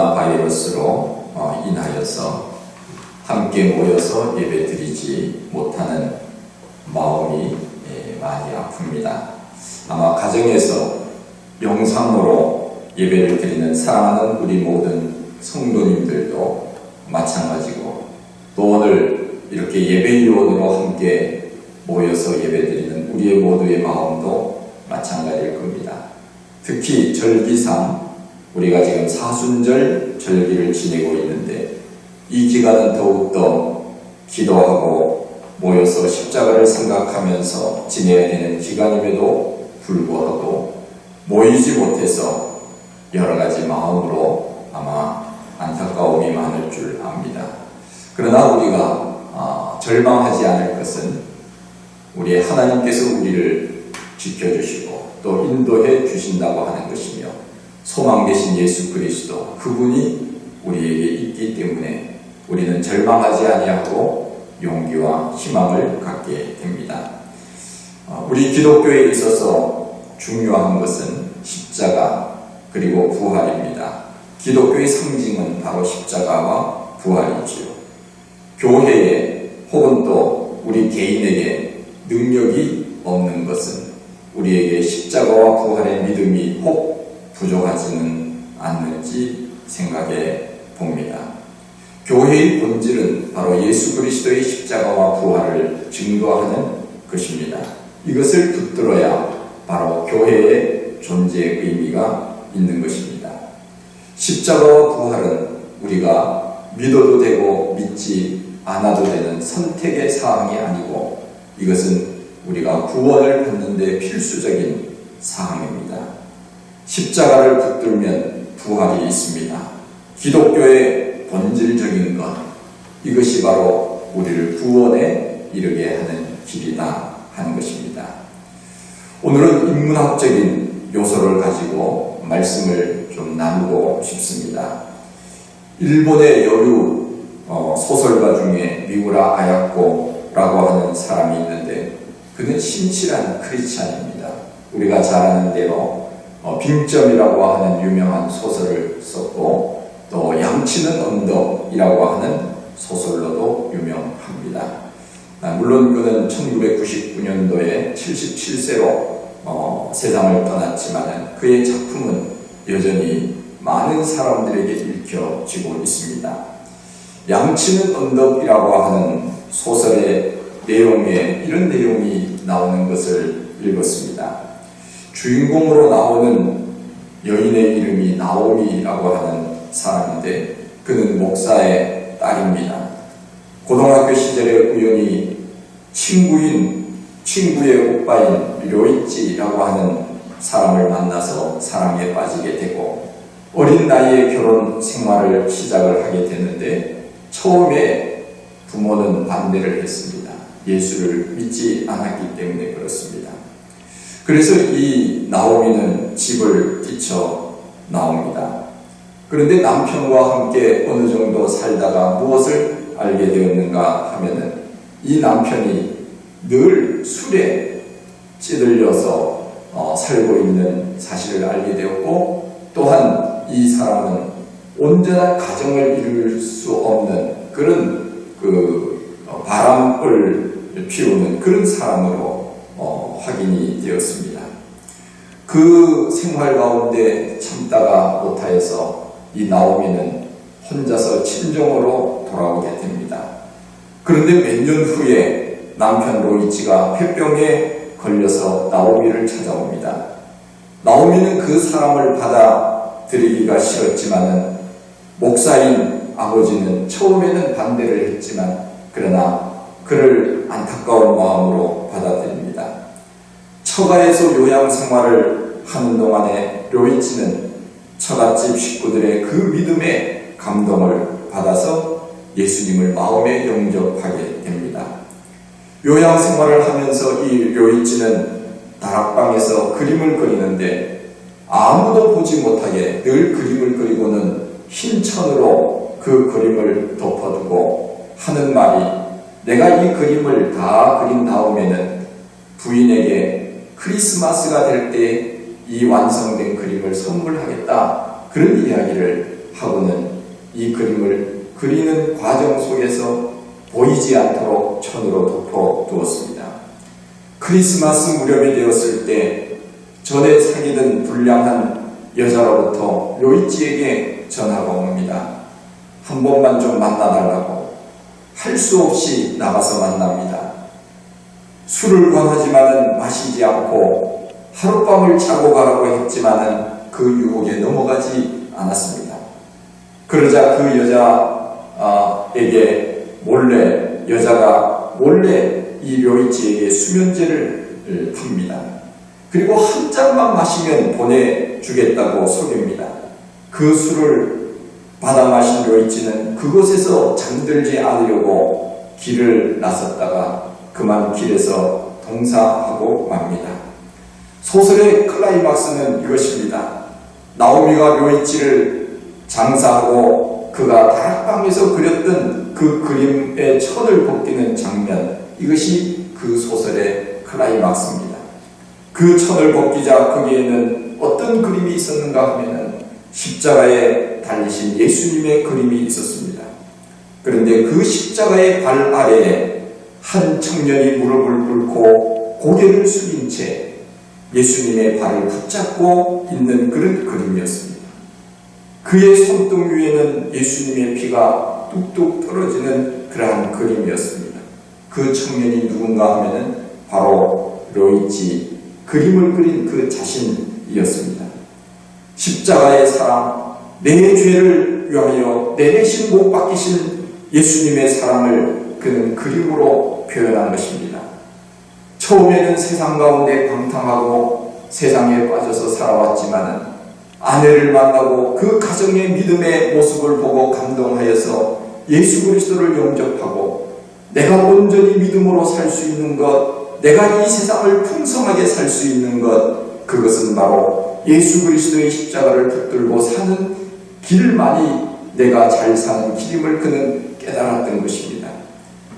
코로나 바이러스로 인하여서 함께 모여서 예배드리지 못하는 마음이 많이 아픕니다. 아마 가정에서 영상으로 예배를 드리는 사랑하는 우리 모든 성도님들도 마찬가지고, 또 오늘 이렇게 예배위원으로 함께 모여서 예배드리는 우리의 모두의 마음도 마찬가지일 겁니다. 특히 절기상 우리가 지금 사순절 절기를 지내고 있는데, 이 기간은 더욱더 기도하고 모여서 십자가를 생각하면서 지내야 되는 기간임에도 불구하고 모이지 못해서 여러 가지 마음으로 아마 안타까움이 많을 줄 압니다. 그러나 우리가 절망하지 않을 것은 우리의 하나님께서 우리를 지켜주시고 또 인도해 주신다고 하는 것이며, 소망 되신 예수 그리스도 그분이 우리에게 있기 때문에 우리는 절망하지 아니하고 용기와 희망을 갖게 됩니다. 우리 기독교에 있어서 중요한 것은 십자가 그리고 부활입니다. 기독교의 상징은 바로 십자가와 부활이지요. 교회에 혹은 또 우리 개인에게 능력이 없는 것은 우리에게 십자가와 부활의 믿음이 혹 부족하지는 않는지 생각해 봅니다. 교회의 본질은 바로 예수 그리스도의 십자가와 부활을 증거하는 것입니다. 이것을 붙들어야 바로 교회의 존재의 의미가 있는 것입니다. 십자가와 부활은 우리가 믿어도 되고 믿지 않아도 되는 선택의 사항이 아니고, 이것은 우리가 구원을 받는 데 필수적인 사항입니다. 십자가를 붙들면 부활이 있습니다. 기독교의 본질적인 것, 이것이 바로 우리를 구원에 이르게 하는 길이다 하는 것입니다. 오늘은 인문학적인 요소를 가지고 말씀을 좀 나누고 싶습니다. 일본의 여류 소설가 중에 미우라 아야코라고 하는 사람이 있는데, 그는 신실한 크리스찬입니다. 우리가 잘 아는 대로 빙점이라고 하는 유명한 소설을 썼고, 또 양치는 언덕이라고 하는 소설로도 유명합니다. 물론 그는 1999년도에 77세로 세상을 떠났지만 그의 작품은 여전히 많은 사람들에게 읽혀지고 있습니다. 양치는 언덕이라고 하는 소설의 내용에 이런 내용이 나오는 것을 읽었습니다. 주인공으로 나오는 여인의 이름이 나오미라고 하는 사람인데, 그는 목사의 딸입니다. 고등학교 시절에 우연히 친구의 오빠인 료이치라고 하는 사람을 만나서 사랑에 빠지게 되고, 어린 나이에 결혼 생활을 시작을 하게 됐는데, 처음에 부모는 반대를 했습니다. 예수를 믿지 않았기 때문에 그렇습니다. 그래서 이 나오미는 집을 뛰쳐 나옵니다. 그런데 남편과 함께 어느 정도 살다가 무엇을 알게 되었는가 하면은, 이 남편이 늘 술에 찌들려서 살고 있는 사실을 알게 되었고, 또한 이 사람은 온전한 가정을 이룰 수 없는 그런 바람을 피우는 그런 사람으로 확인이 되었습니다. 그 생활 가운데 참다가 못하여서 이 나오미는 혼자서 친정으로 돌아오게 됩니다. 그런데 몇 년 후에 남편 로이치가 폐병에 걸려서 나오미를 찾아옵니다. 나오미는 그 사람을 받아들이기가 싫었지만은 목사인 아버지는 처음에는 반대를 했지만, 그러나 그를 안타까운 마음으로 받아들입니다. 처가에서 요양 생활을 하는 동안에 로이치는 처갓집 식구들의 그 믿음에 감동을 받아서 예수님을 마음에 영접하게 됩니다. 요양 생활을 하면서 이 료이치는 다락방에서 그림을 그리는데, 아무도 보지 못하게 늘 그림을 그리고는 흰 천으로 그 그림을 덮어두고 하는 말이, 내가 이 그림을 다 그린 다음에는 부인에게 크리스마스가 될 때 이 완성된 그림을 선물하겠다, 그런 이야기를 하고는 이 그림을 그리는 과정 속에서 보이지 않도록 천으로 덮어두었습니다. 크리스마스 무렵이 되었을 때 전에 사귀던 불량한 여자로부터 료이치에게 전화가 옵니다. 한 번만 좀 만나달라고. 할 수 없이 나가서 만납니다. 술을 권하지만은 마시지 않고 하룻밤을 자고 가라고 했지만은 그 유혹에 넘어가지 않았습니다. 그러자 그 여자에게 여자가 몰래 이 료이치에게 수면제를 팝니다. 그리고 한 잔만 마시면 보내주겠다고 속입니다. 그 술을 받아 마신 료이치는 그곳에서 잠들지 않으려고 길을 나섰다가 그만 길에서 동사하고 맙니다. 소설의 클라이막스는 이것입니다. 나오미가 료이치를 장사하고 그가 다락방에서 그렸던 그 그림의 천을 벗기는 장면, 이것이 그 소설의 클라이막스입니다. 그 천을 벗기자 거기에는 어떤 그림이 있었는가 하면은 십자가에 달리신 예수님의 그림이 있었습니다. 그런데 그 십자가의 발 아래에 한 청년이 무릎을 꿇고 고개를 숙인 채 예수님의 발을 붙잡고 있는 그런 그림이었습니다. 그의 손등 위에는 예수님의 피가 뚝뚝 떨어지는 그러한 그림이었습니다. 그 청년이 누군가 하면은 바로 료이치, 그림을 그린 그 자신이었습니다. 십자가의 사랑, 내 죄를 위하여 내 대신 못 박히신 예수님의 사랑을 그는 그림으로 표현한 것입니다. 처음에는 세상 가운데 방탕하고 세상에 빠져서 살아왔지만은 아내를 만나고 그 가정의 믿음의 모습을 보고 감동하여서 예수 그리스도를 영접하고 내가 온전히 믿음으로 살 수 있는 것, 내가 이 세상을 풍성하게 살 수 있는 것, 그것은 바로 예수 그리스도의 십자가를 붙들고 사는 길만이 내가 잘 사는 길임을 그는 깨달았던 것입니다.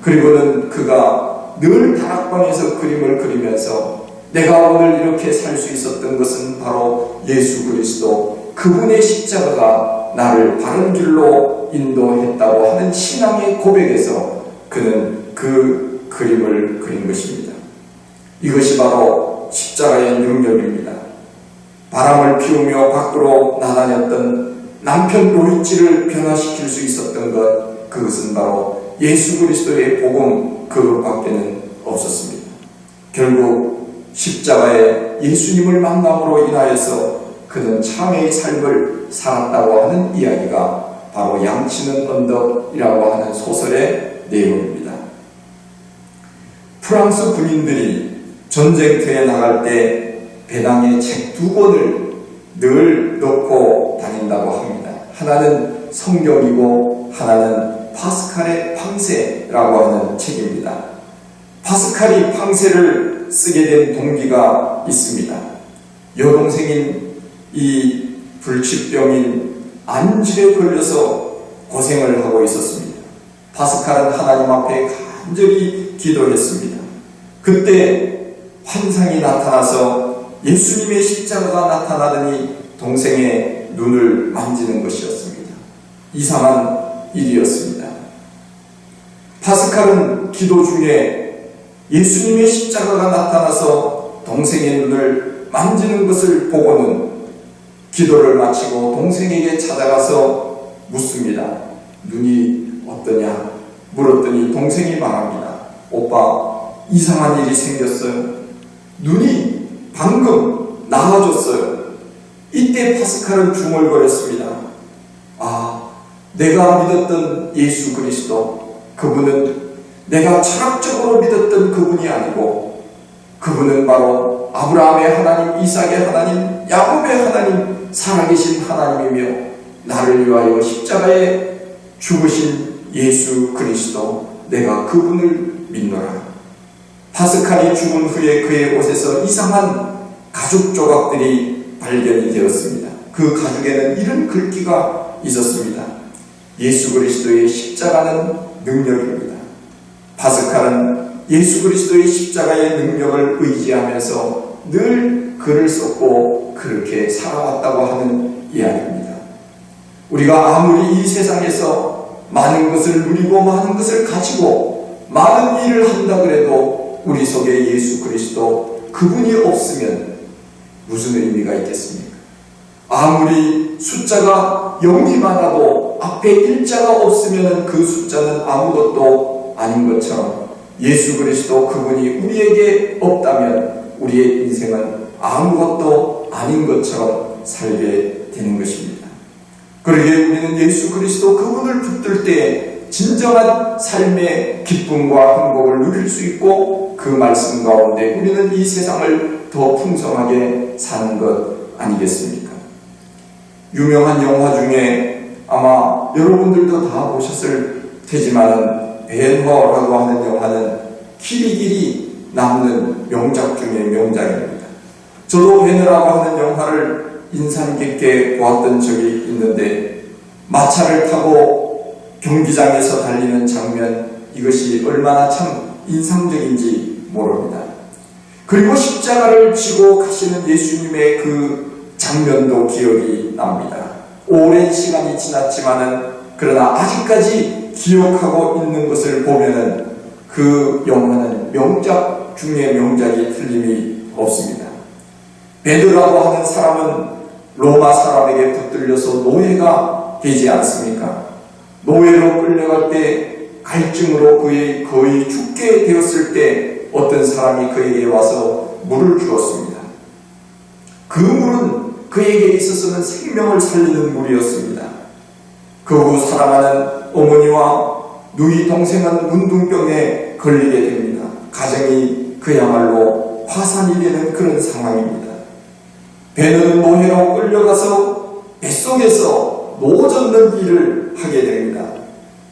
그리고는 그가 늘 다락방에서 그림을 그리면서 내가 오늘 이렇게 살 수 있었던 것은 바로 예수 그리스도, 그분의 십자가가 나를 바른 길로 인도했다고 하는 신앙의 고백에서 그는 그 그림을 그린 것입니다. 이것이 바로 십자가의 능력입니다. 바람을 피우며 밖으로 나다녔던 남편 료이치를 변화시킬 수 있었던 것, 그것은 바로 예수 그리스도의 복음 그것밖에는 없었습니다. 결국 십자가에 예수님을 만남으로 인하여서 그는 참회의 삶을 살았다고 하는 이야기가 바로 양치는 언덕이라고 하는 소설의 내용입니다. 프랑스 군인들이 전쟁터에 나갈 때 배낭에 책 2권을 늘 넣고 다닌다고 합니다. 하나는 성경이고 하나는 파스칼의 팡세라고 하는 책입니다. 파스칼이 팡세를 쓰게 된 동기가 있습니다. 여동생인 이 불치병인 안질에 걸려서 고생을 하고 있었습니다. 파스칼은 하나님 앞에 간절히 기도했습니다. 그때 환상이 나타나서 예수님의 십자가가 나타나더니 동생의 눈을 만지는 것이었습니다. 이상한 일이었습니다. 파스칼은 기도 중에 예수님의 십자가가 나타나서 동생의 눈을 만지는 것을 보고는 기도를 마치고 동생에게 찾아가서 묻습니다. 눈이 어떠냐? 물었더니 동생이 말합니다. 오빠, 이상한 일이 생겼어요. 눈이 방금 나아졌어요. 이때 파스칼은 중얼거렸습니다. 아, 내가 믿었던 예수 그리스도, 그분은 내가 철학적으로 믿었던 그분이 아니고 그분은 바로 아브라함의 하나님, 이삭의 하나님, 야곱의 하나님, 살아계신 하나님이며 나를 위하여 십자가에 죽으신 예수 그리스도, 내가 그분을 믿노라. 파스칼이 죽은 후에 그의 옷에서 이상한 가죽 조각들이 발견이 되었습니다. 그 가죽에는 이런 글귀가 있었습니다. 예수 그리스도의 십자가는 능력입니다. 파스칼은 예수 그리스도의 십자가의 능력을 의지하면서 늘 글을 썼고 그렇게 살아왔다고 하는 이야기입니다. 우리가 아무리 이 세상에서 많은 것을 누리고 많은 것을 가지고 많은 일을 한다 그래도 우리 속에 예수 그리스도 그분이 없으면 무슨 의미가 있겠습니까? 아무리 숫자가 0이 많아도 앞에 일자가 없으면 그 숫자는 아무것도 아닌 것처럼 예수 그리스도 그분이 우리에게 없다면 우리의 인생은 아무것도 아닌 것처럼 살게 되는 것입니다. 그러기에 우리는 예수 그리스도 그분을 붙들 때 진정한 삶의 기쁨과 행복을 누릴 수 있고 그 말씀 가운데 우리는 이 세상을 더 풍성하게 사는 것 아니겠습니까? 유명한 영화 중에 아마 여러분들도 다 보셨을 테지만 벤허라고 하는 영화는 길이길이 남는 명작 중의 명작입니다. 저도 벤허라고 하는 영화를 인상 깊게 보았던 적이 있는데 마차를 타고 경기장에서 달리는 장면, 이것이 얼마나 참 인상적인지 모릅니다. 그리고 십자가를 지고 가시는 예수님의 그 장면도 기억이 납니다. 오랜 시간이 지났지만은 그러나 아직까지 기억하고 있는 것을 보면은 그 영화는 명작 중의 명작이 틀림이 없습니다. 베드로라고 하는 사람은 로마 사람에게 붙들려서 노예가 되지 않습니까? 노예로 끌려갈 때 갈증으로 거의 죽게 되었을 때 어떤 사람이 그에게 와서 물을 주었습니다. 그 물은 그에게 있어서는 생명을 살리는 물이었습니다. 그 후 사랑하는 어머니와 누이 동생은 문둥병에 걸리게 됩니다. 가정이 그야말로 화산이 되는 그런 상황입니다. 베드로는 노예로 끌려가서 뱃속에서 노 젓는 일을 하게 됩니다.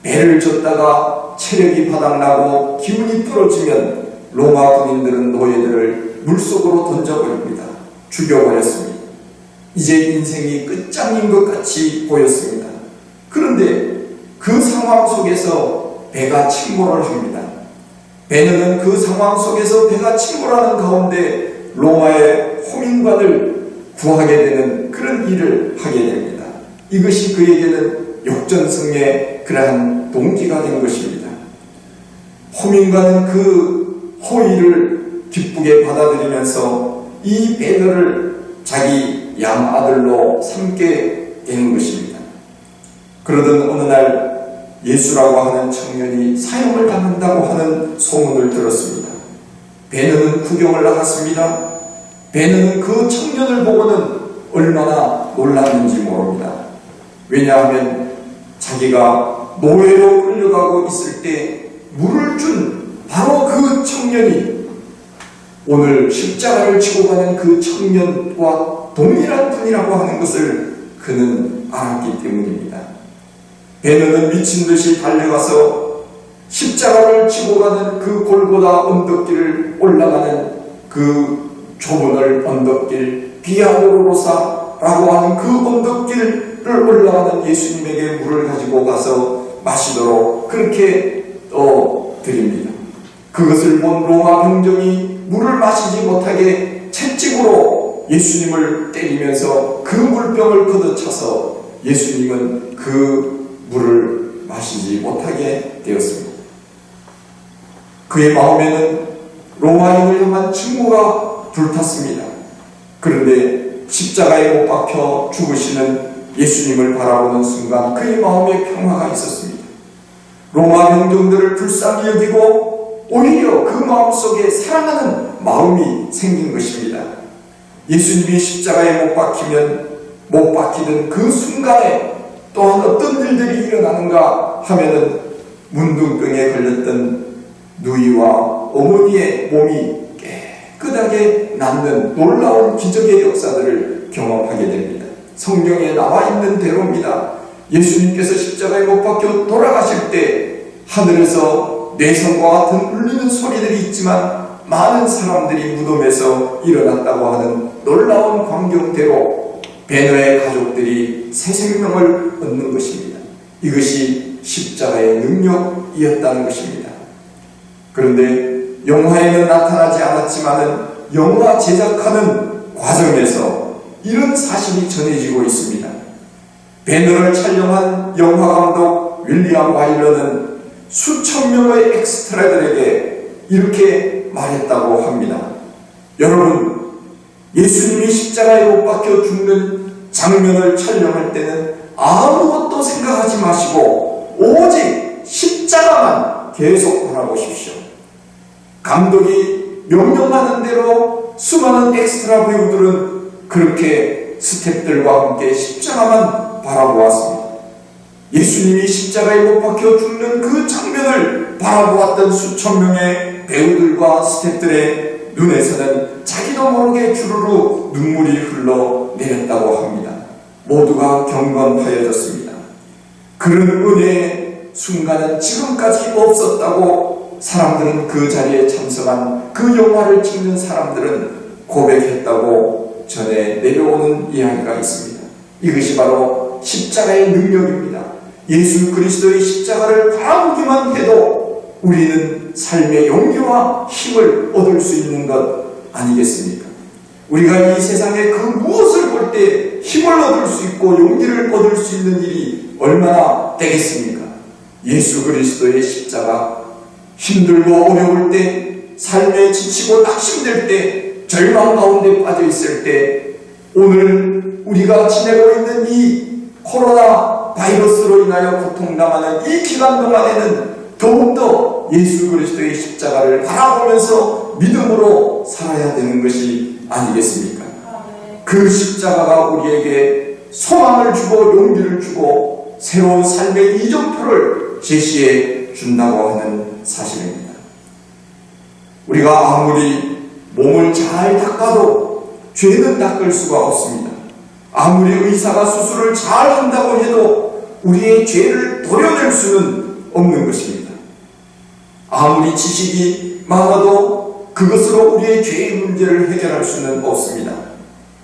배를 젓다가 체력이 바닥나고 기운이 떨어지면 로마 군인들은 노예들을 물속으로 던져버립니다. 죽여버렸습니다. 이제 인생이 끝장인 것 같이 보였습니다. 그런데 그 상황 속에서 배가 침몰을 합니다. 베드로는 그 상황 속에서 배가 침몰하는 가운데 로마의 호민관을 구하게 되는 그런 일을 하게 됩니다. 이것이 그에게는 역전승의 그러한 동기가 된 것입니다. 호민관은 그 호의를 기쁘게 받아들이면서 이 베드로를 자기 양아들로 삼게 되는 것입니다. 그러던 어느 날 예수라고 하는 청년이 사형을 당한다고 하는 소문을 들었습니다. 베드로는 구경을 나갔습니다. 베드로는 그 청년을 보고는 얼마나 놀랐는지 모릅니다. 왜냐하면 자기가 노예로 끌려가고 있을 때 물을 준 바로 그 청년이 오늘 십자가를 지고 가는 그 청년과 동일한 분이라고 하는 것을 그는 알았기 때문입니다. 베드로는 미친 듯이 달려가서 십자가를 지고 가는 그 골고다 언덕길을 올라가는 그 좁은 언덕길 비아도로로사라고 하는 그 언덕길을 올라가는 예수님에게 물을 가지고 가서 마시도록 그렇게 드립니다. 그것을 본 로마 병정이 물을 마시지 못하게 채찍으로 예수님을 때리면서 그 물병을 걷어차서 예수님은 그 물을 마시지 못하게 되었습니다. 그의 마음에는 로마인을 향한 증오가 불탔습니다. 그런데 십자가에 못 박혀 죽으시는 예수님을 바라보는 순간 그의 마음에 평화가 있었습니다. 로마 병정들을 불쌍히 여기고 오히려 그 마음속에 사랑하는 마음이 생긴 것입니다. 예수님이 십자가에 못 박히던 그 순간에 또한 어떤 일들이 일어나는가 하면은 문둥병에 걸렸던 누이와 어머니의 몸이 깨끗하게 낫는 놀라운 기적의 역사들을 경험하게 됩니다. 성경에 나와 있는 대로입니다. 예수님께서 십자가에 못 박혀 돌아가실 때 하늘에서 뇌성과 같은 울리는 소리들이 있지만 많은 사람들이 무덤에서 일어났다고 하는 놀라운 광경대로 베드로의 가족들이 새 생명을 얻는 것입니다. 이것이 십자가의 능력이었다는 것입니다. 그런데 영화에는 나타나지 않았지만은 영화 제작하는 과정에서 이런 사실이 전해지고 있습니다. 배너를 촬영한 영화감독 윌리엄 와일러는 수천 명의 엑스트라들에게 이렇게 말했다고 합니다. 여러분, 예수님이 십자가에 못 박혀 죽는 장면을 촬영할 때는 아무것도 생각하지 마시고 오직 십자가만 계속 바라보십시오. 감독이 명령하는 대로 수많은 엑스트라 배우들은 그렇게 스태프들과 함께 십자가만 바라보았습니다. 예수님이 십자가에 못 박혀 죽는 그 장면을 바라보았던 수천 명의 배우들과 스태프들의 눈에서는 자기도 모르게 주르르 눈물이 흘러내렸다고 합니다. 모두가 경건하여졌습니다. 그런 은혜의 순간은 지금까지 없었다고 사람들은, 그 자리에 참석한 그 영화를 찍는 사람들은 고백했다고 전해 내려오는 이야기가 있습니다. 이것이 바로 십자가의 능력입니다. 예수 그리스도의 십자가를 바라보기만 해도 우리는 삶의 용기와 힘을 얻을 수 있는 것 아니겠습니까? 우리가 이 세상에 그 무엇을 볼 때 힘을 얻을 수 있고 용기를 얻을 수 있는 일이 얼마나 되겠습니까? 예수 그리스도의 십자가, 힘들고 어려울 때, 삶에 지치고 낙심될 때, 절망 가운데 빠져 있을 때, 오늘 우리가 지내고 있는 이 코로나 바이러스로 인하여 고통당하는 이 기간 동안에는 더욱더 예수 그리스도의 십자가를 바라보면서 믿음으로 살아야 되는 것이 아니겠습니까? 그 십자가가 우리에게 소망을 주고 용기를 주고 새로운 삶의 이정표를 제시해 준다고 하는 사실입니다. 우리가 아무리 몸을 잘 닦아도 죄는 닦을 수가 없습니다. 아무리 의사가 수술을 잘 한다고 해도 우리의 죄를 도려낼 수는 없는 것입니다. 아무리 지식이 많아도 그것으로 우리의 죄의 문제를 해결할 수는 없습니다.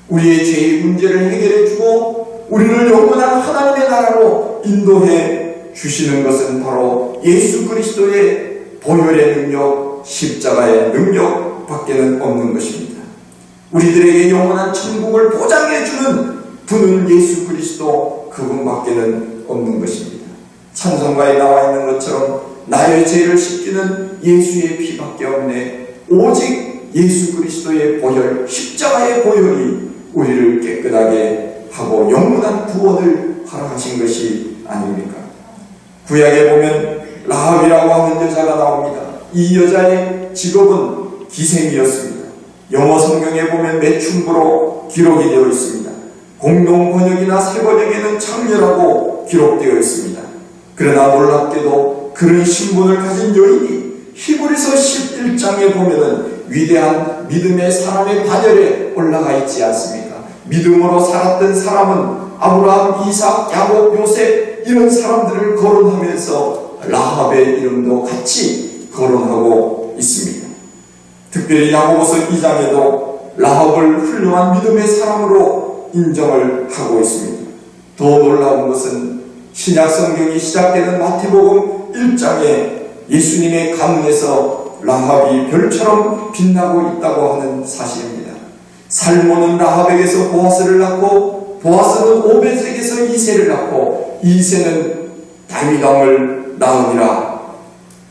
우리의 죄의 문제를 해결해주고 우리를 영원한 하나님의 나라로 인도해 주시는 것은 바로 예수 그리스도의 보혈의 능력, 십자가의 능력 밖에는 없는 것입니다. 우리들에게 영원한 천국을 보장해주는 분은 예수 그리스도 그분밖에는 없는 것입니다. 찬송가에 나와 있는 것처럼 나의 죄를 씻기는 예수의 피밖에 없네. 오직 예수 그리스도의 보혈, 십자가의 보혈이 우리를 깨끗하게 하고 영원한 구원을 허락하신 것이 아닙니까? 구약에 보면 라합이라고 하는 여자가 나옵니다. 이 여자의 직업은 기생이었습니다. 영어 성경에 보면 매춘부로 기록이 되어 있습니다. 공동 번역이나 새 번역에는 창녀라고 기록되어 있습니다. 그러나 놀랍게도 그런 신분을 가진 여인이 히브리서 11장에 보면은 위대한 믿음의 사람의 반열에 올라가 있지 않습니까? 믿음으로 살았던 사람은 아브라함, 이삭, 야곱, 요셉 이런 사람들을 거론하면서 라합의 이름도 같이 거론하고 있습니다. 특별히 야고보서 2장에도 라합을 훌륭한 믿음의 사람으로 인정을 하고 있습니다. 더 놀라운 것은 신약 성경이 시작되는 마태복음 1장에 예수님의 가문에서 라합이 별처럼 빛나고 있다고 하는 사실입니다. 살몬은 라합에게서 보아스를 낳고 보아스는 오벳에게서 이새를 낳고 이새는 다윗 왕을 낳으리라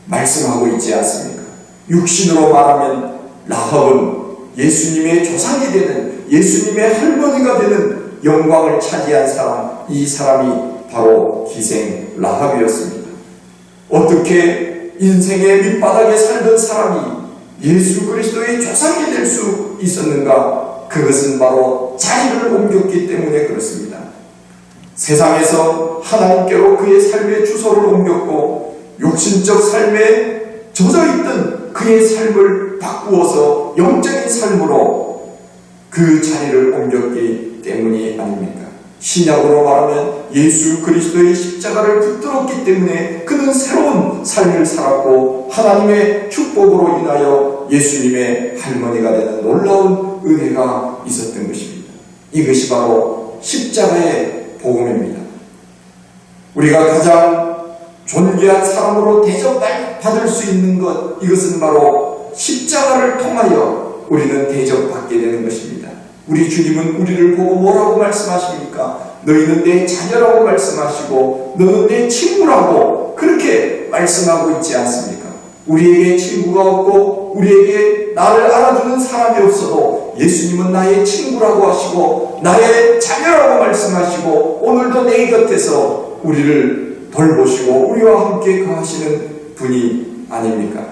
말씀하고 있지 않습니까? 육신으로 말하면 라합은 예수님의 조상이 되는, 예수님의 할머니가 되는 영광을 차지한 사람, 이 사람이 바로 기생 라합이었습니다. 어떻게 인생의 밑바닥에 살던 사람이 예수 그리스도의 조상이 될 수 있었는가? 그것은 바로 자리를 옮겼기 때문에 그렇습니다. 세상에서 하나님께로 그의 삶의 주소를 옮겼고 육신적 삶에 젖어있던 그의 삶을 바꾸어서 영적인 삶으로 그 자리를 옮겼기 때문이 아닙니까? 신약으로 말하면 예수 그리스도의 십자가를 붙들었기 때문에 그는 새로운 삶을 살았고 하나님의 축복으로 인하여 예수님의 할머니가 되는 놀라운 은혜가 있었던 것입니다. 이것이 바로 십자가의 복음입니다. 우리가 가장 존귀한 사람으로 대접받을 수 있는 것, 이것은 바로 십자가를 통하여 우리는 대접받게 되는 것입니다. 우리 주님은 우리를 보고 뭐라고 말씀하십니까? 너희는 내 자녀라고 말씀하시고 너는 내 친구라고 그렇게 말씀하고 있지 않습니까? 우리에게 친구가 없고 우리에게 나를 알아주는 사람이 없어도 예수님은 나의 친구라고 하시고 나의 자녀라고 말씀하시고 오늘도 내 곁에서 우리를 돌보시고 우리와 함께 거하시는 분이 아닙니까?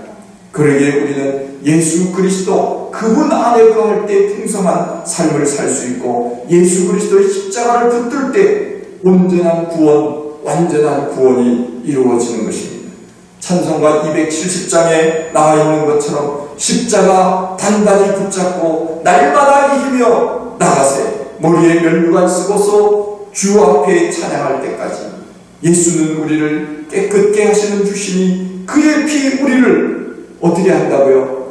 그러기에 우리는 예수 그리스도 그분 안에 거할 때 풍성한 삶을 살 수 있고 예수 그리스도의 십자가를 붙들 때 온전한 구원, 완전한 구원이 이루어지는 것입니다. 찬송가 270장에 나와 있는 것처럼 십자가 단단히 붙잡고 날마다 이기며 나가세 머리에 면류관 쓰고서 주 앞에 찬양할 때까지 예수는 우리를 깨끗게 하시는 주시니 그의 피 우리를 어떻게 한다고요?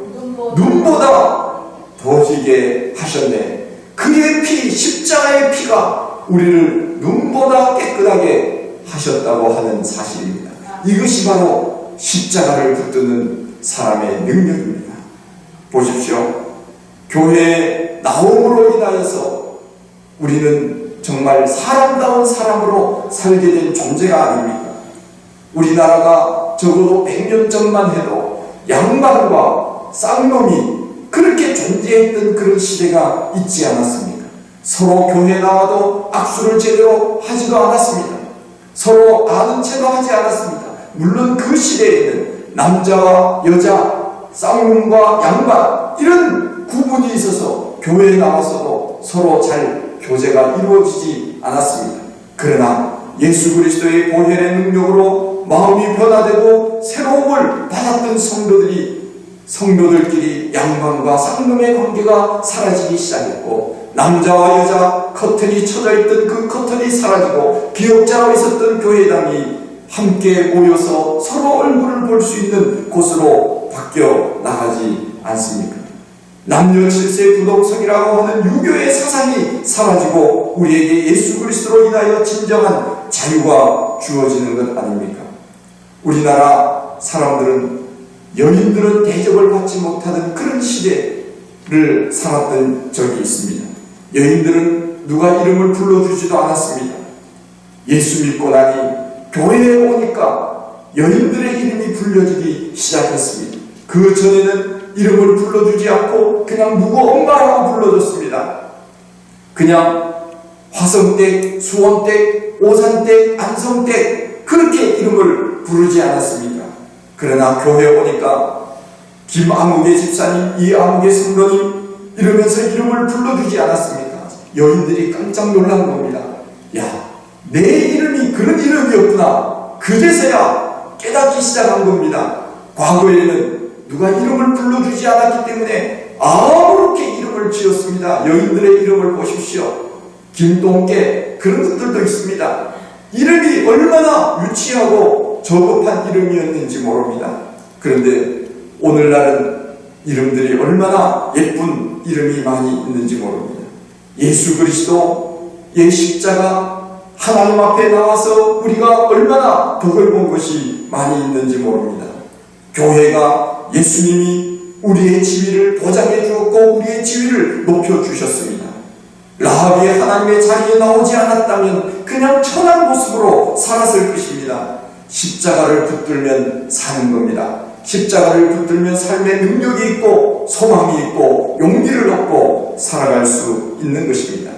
눈보다 더지게 하셨네. 그의 피, 십자가의 피가 우리를 눈보다 깨끗하게 하셨다고 하는 사실입니다. 이것이 바로 십자가를 붙드는 사람의 능력입니다. 보십시오. 교회에 나옴으로 인하여서 우리는 정말 사람다운 사람으로 살게 된 존재가 아닙니까? 우리나라가 적어도 100년 전만 해도 양반과 쌍놈이 그렇게 존재했던 그런 시대가 있지 않았습니까? 서로 교회 나와도 악수를 제대로 하지도 않았습니다. 서로 아는 채도 하지 않았습니다. 물론 그 시대에는 남자와 여자, 쌍놈과 양반 이런 구분이 있어서 교회에 나와서도 서로 잘 교제가 이루어지지 않았습니다. 그러나 예수 그리스도의 보혈의 능력으로 마음이 변화되고 새로움을 받았던 성도들끼리 양반과 쌍놈의 관계가 사라지기 시작했고 남자와 여자 커튼이 쳐져 있던 그 커튼이 사라지고 기억자로 있었던 교회당이 함께 모여서 서로 얼굴을 볼 수 있는 곳으로 바뀌어 나가지 않습니까? 남녀 칠세 부동성이라고 하는 유교의 사상이 사라지고 우리에게 예수 그리스도로 인하여 진정한 자유가 주어지는 것 아닙니까? 우리나라 사람들은 여인들은 대접을 받지 못하던 그런 시대를 살았던 적이 있습니다. 여인들은 누가 이름을 불러주지도 않았습니다. 예수 믿고 나니 교회에 오니까 여인들의 이름이 불려지기 시작했습니다. 그 전에는 이름을 불러주지 않고 그냥 누구 엄마라고 불러줬습니다. 그냥 화성댁, 수원댁, 오산댁, 안성댁 그렇게 이름을 부르지 않았습니까? 그러나 교회에 오니까 김아무개 집사님, 이아무개 성도님 이러면서 이름을 불러주지 않았습니까? 여인들이 깜짝 놀란 겁니다. 야, 내 이름이 그런 이름이었구나. 그제서야 깨닫기 시작한 겁니다. 과거에는 누가 이름을 불러주지 않았기 때문에 아무렇게 이름을 지었습니다. 여인들의 이름을 보십시오. 김동깨 그런 것들도 있습니다. 이름이 얼마나 유치하고 저급한 이름이었는지 모릅니다. 그런데 오늘날은 이름들이 얼마나 예쁜 이름이 많이 있는지 모릅니다. 예수 그리스도의 십자가 하나님 앞에 나와서 우리가 얼마나 덕을 본 것이 많이 있는지 모릅니다. 교회가 예수님이 우리의 지위를 보장해 주었고 우리의 지위를 높여주셨습니다. 라합이 하나님의 자리에 나오지 않았다면 그냥 천한 모습으로 살았을 것입니다. 십자가를 붙들면 사는 겁니다. 십자가를 붙들면 삶의 능력이 있고 소망이 있고 용기를 얻고 살아갈 수 있는 것입니다.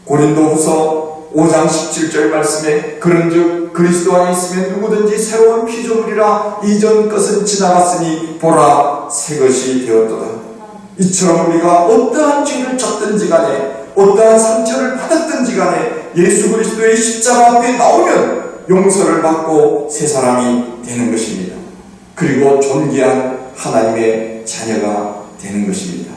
고린도후서 5장 17절 말씀에 그런즉 그리스도 안에 있으면 누구든지 새로운 피조물이라 이전 것은 지나갔으니 보라 새 것이 되었도다. 이처럼 우리가 어떠한 죄를 졌든지 간에 어떠한 상처를 받았든지 간에 예수 그리스도의 십자가 앞에 나오면 용서를 받고 새 사람이 되는 것입니다. 그리고 존귀한 하나님의 자녀가 되는 것입니다.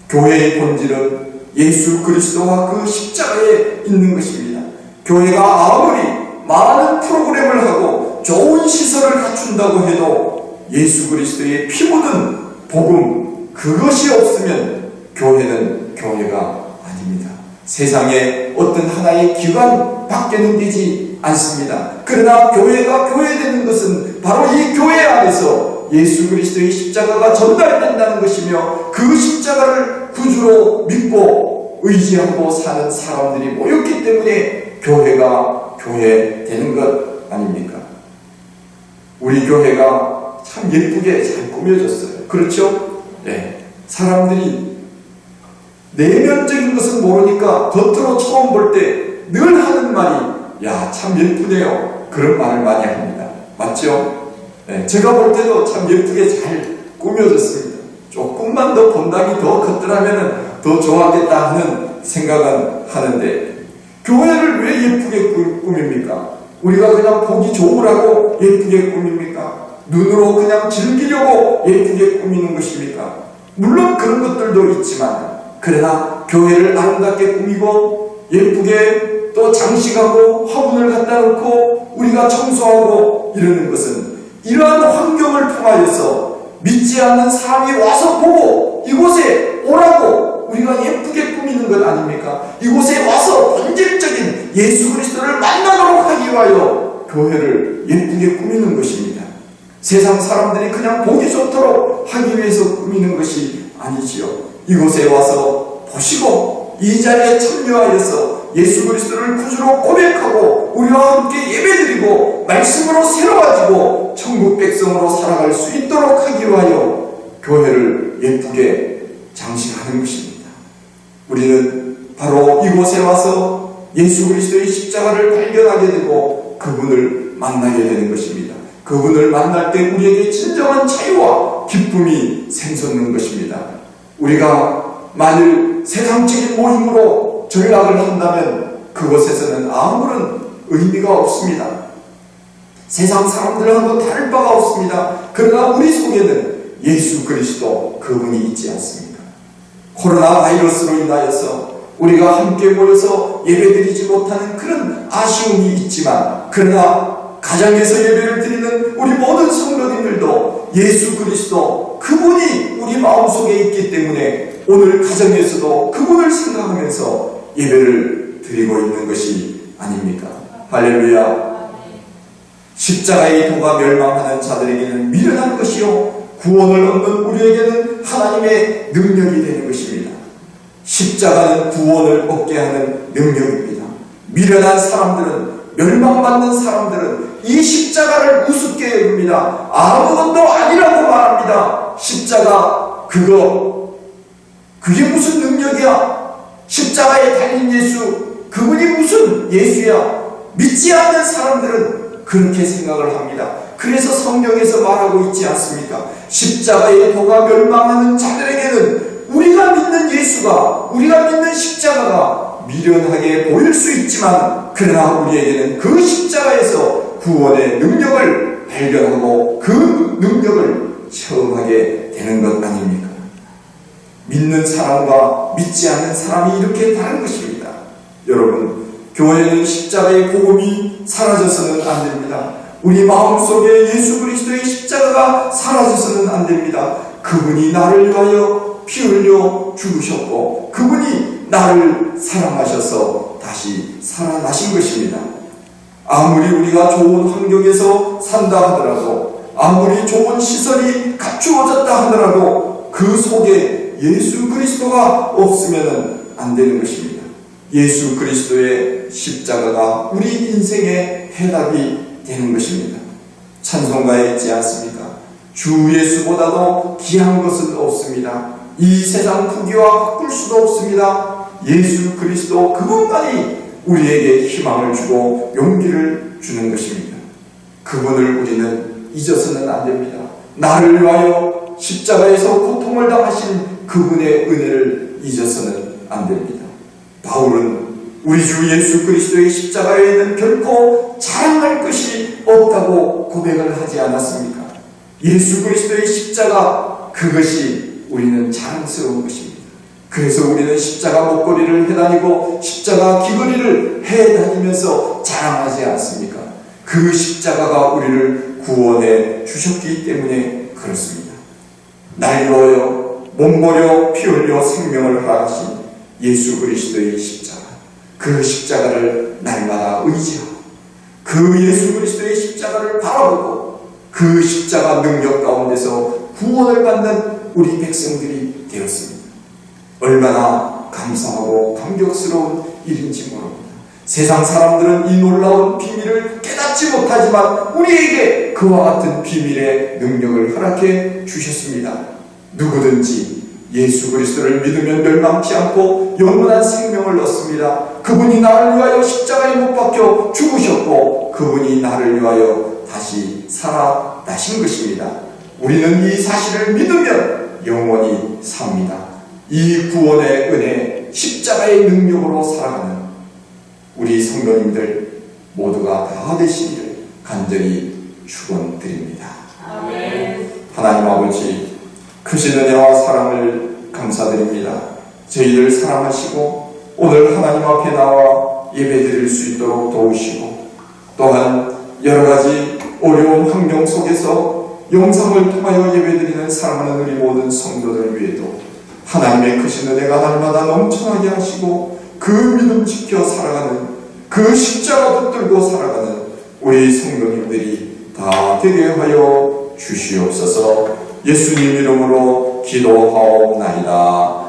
교회의 본질은 예수 그리스도와 그 십자가에 있는 것입니다. 교회가 아무리 많은 프로그램을 하고 좋은 시설을 갖춘다고 해도 예수 그리스도의 피 묻은 복음 그것이 없으면 교회는 교회가 아닙니다. 세상에 어떤 하나의 기관 밖에는 되지 않습니다. 그러나 교회가 교회되는 것은 바로 이 교회 안에서 예수 그리스도의 십자가가 전달된다는 것이며 그 십자가를 구주로 믿고 의지하고 사는 사람들이 모였기 때문에 교회가 교회 되는 것 아닙니까? 우리 교회가 참 예쁘게 잘 꾸며졌어요. 그렇죠? 네. 사람들이 내면적인 것은 모르니까 겉으로 처음 볼 때 늘 하는 말이 야, 참 예쁘네요. 그런 말을 많이 합니다. 맞죠? 네. 제가 볼 때도 참 예쁘게 잘 꾸며졌습니다. 조금만 더 본당이 더 컸더라면 더 좋았겠다 하는 생각은 하는데, 교회를 왜 예쁘게 꾸밉니까? 우리가 그냥 보기 좋으라고 예쁘게 꾸밉니까? 눈으로 그냥 즐기려고 예쁘게 꾸미는 것입니까? 물론 그런 것들도 있지만, 그러나 교회를 아름답게 꾸미고 예쁘게 또 장식하고 화분을 갖다 놓고 우리가 청소하고 이러는 것은 이러한 환경을 통하여서 믿지 않는 사람이 와서 보고 이곳에 오라고 우리가 예쁘게 꾸미는 것 아닙니까? 이곳에 와서 본질적인 예수 그리스도를 만나도록 하기 위하여 교회를 예쁘게 꾸미는 것입니다. 세상 사람들이 그냥 보기 좋도록 하기 위해서 꾸미는 것이 아니지요. 이곳에 와서 보시고 이 자리에 참여하여서 예수 그리스도를 구주로 고백하고 우리와 함께 예배드리고 말씀으로 새로워지고 천국 백성으로 살아갈 수 있도록 하기 위하여 교회를 예쁘게 장식하는 것입니다. 우리는 바로 이곳에 와서 예수 그리스도의 십자가를 발견하게 되고 그분을 만나게 되는 것입니다. 그분을 만날 때 우리에게 진정한 자유와 기쁨이 샘솟는 것입니다. 우리가 만일 세상적인 모임으로 전락을 한다면 그곳에서는 아무런 의미가 없습니다. 세상 사람들하고 다를 바가 없습니다. 그러나 우리 속에는 예수 그리스도 그분이 있지 않습니까? 코로나 바이러스로 인하여서 우리가 함께 모여서 예배드리지 못하는 그런 아쉬움이 있지만, 그러나 가정에서 예배를 드리는 우리 모든 성도님들도 예수 그리스도 그분이 우리 마음속에 있기 때문에 오늘 가정에서도 그분을 생각하면서 예배를 드리고 있는 것이 아닙니까? 할렐루야. 십자가의 도가 멸망하는 자들에게는 미련한 것이요 구원을 얻는 우리에게는 하나님의 능력이 되는 것입니다. 십자가는 구원을 얻게 하는 능력입니다. 미련한 사람들은, 멸망받는 사람들은 이 십자가를 우습게 여깁니다. 아무것도 아니라고 말합니다. 십자가 그게 무슨 능력이야? 십자가에 달린 예수 그분이 무슨 예수야? 믿지 않는 사람들은 그렇게 생각을 합니다. 그래서 성경에서 말하고 있지 않습니까? 십자가의 도가 멸망하는 자들에게는 우리가 믿는 예수가, 우리가 믿는 십자가가 미련하게 보일 수 있지만, 그러나 우리에게는 그 십자가에서 구원의 능력을 발견하고 그 능력을 체험하게 되는 것 아닙니까? 믿는 사람과 믿지 않는 사람이 이렇게 다른 것입니다. 여러분, 교회는 십자가의 복음이 사라져서는 안 됩니다. 우리 마음속에 예수 그리스도의 십자가가 사라져서는 안 됩니다. 그분이 나를 위하여 피 흘려 죽으셨고 그분이 나를 사랑하셔서 다시 살아나신 것입니다. 아무리 우리가 좋은 환경에서 산다 하더라도, 아무리 좋은 시설이 갖추어졌다 하더라도 그 속에 예수 그리스도가 없으면 안 되는 것입니다. 예수 그리스도의 십자가가 우리 인생의 해답이 되는 것입니다. 찬송가에 있지 않습니까? 주 예수보다도 귀한 것은 없습니다. 이 세상 부귀와 바꿀 수도 없습니다. 예수 그리스도 그분만이 우리에게 희망을 주고 용기를 주는 것입니다. 그분을 우리는 잊어서는 안 됩니다. 나를 위하여 십자가에서 고통을 당하신 그분의 은혜를 잊어서는 안 됩니다. 바울은 우리 주 예수 그리스도의 십자가에는 결코 자랑할 것이 없다고 고백을 하지 않았습니까? 예수 그리스도의 십자가, 그것이 우리는 자랑스러운 것입니다. 그래서 우리는 십자가 목걸이를 해다니고 십자가 귀걸이를 해다니면서 자랑하지 않습니까? 그 십자가가 우리를 구원해 주셨기 때문에 그렇습니다. 날 위하여 몸버려 피 흘려 생명을 허락하신 예수 그리스도의 십자가, 그 십자가를 날마다 의지하고 그 예수 그리스도의 십자가를 바라보고 그 십자가 능력 가운데서 구원을 받는 우리 백성들이 되었습니다. 얼마나 감사하고 감격스러운 일인지 모릅니다. 세상 사람들은 이 놀라운 비밀을 깨닫지 못하지만 우리에게 그와 같은 비밀의 능력을 허락해 주셨습니다. 누구든지 예수 그리스도를 믿으면 멸망치 않고 영원한 생명을 얻습니다. 그분이 나를 위하여 십자가에 못 박혀 죽으셨고 그분이 나를 위하여 다시 살아나신 것입니다. 우리는 이 사실을 믿으면 영원히 삽니다. 이 구원의 은혜, 십자가의 능력으로 살아가는 우리 성도님들 모두가 다 되시기를 간절히 축원드립니다. 아멘. 하나님 아버지, 크신 은혜와 사랑을 감사드립니다. 저희를 사랑하시고 오늘 하나님 앞에 나와 예배드릴 수 있도록 도우시고 또한 여러가지 어려운 환경 속에서 영상을 통하여 예배드리는 사랑하는 우리 모든 성도들 위에도 하나님의 크신 은혜가 날마다 넘쳐나게 하시고 그 믿음 지켜 살아가는 그 십자가 붙들고 살아가는 우리 성도님들이 다 되게 하여 주시옵소서. 예수님 이름으로 기도하옵나이다.